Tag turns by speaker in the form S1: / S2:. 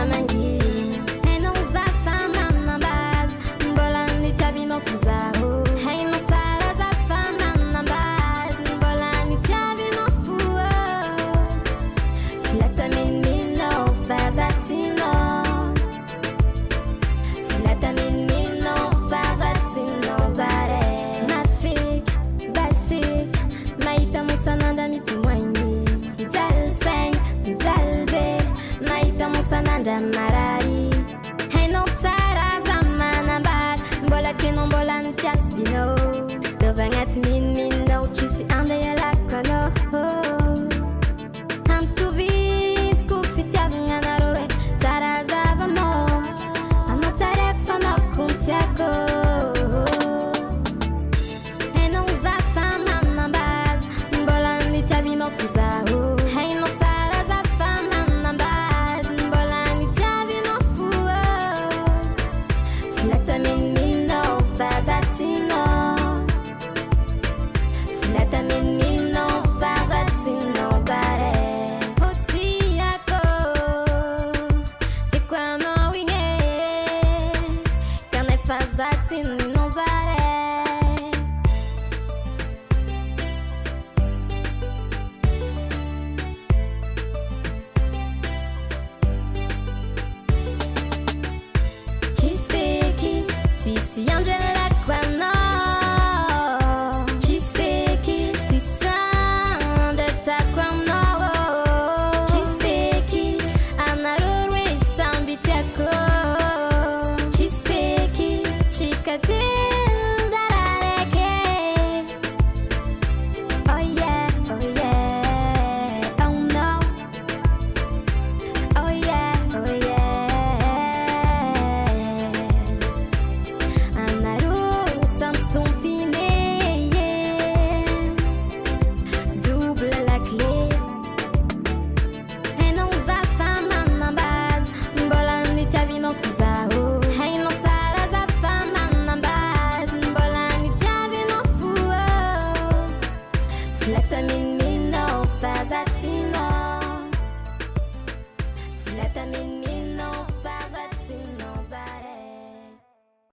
S1: mangi Hey não zafa manambad Bolani tabi no fuzao Hey no tara zafa manambad Bolani tabi no fuo Filata menino faz atino Filata menino faz atino zare Mafik, basik Maita musananda mitumwanyi Mtal seng, mtal de Maita musananda marari Hey no tara zamana bad Mbola tino mbola ntiak bino Dovangat min no Chisi ande yela kono Ham tu vis kufitiak nganarore Tara zava mo Ama tarek fana kuntiako Hey no zafa mama bad Mbola nitabi no fuzao Hey no tara zafa mama bad Mbola nitabi no fuo Filata menino faz atino Filata menino faz atino zare Otiako Te quando winge Kane faz atino zare Chiseki, tisi angela quano Chiseki, tisande ta quano Chiseki, anarurwe sambitiako Chiseki, chikatin darareke Oh yeah, oh no Oh yeah, Anaru santum pine Double la clé Hey non zafa manambad Mbola nitabi no fuzao Hey non tara zafa manambad Mbola nitabi no fuo Filata menino faz atino Filata menino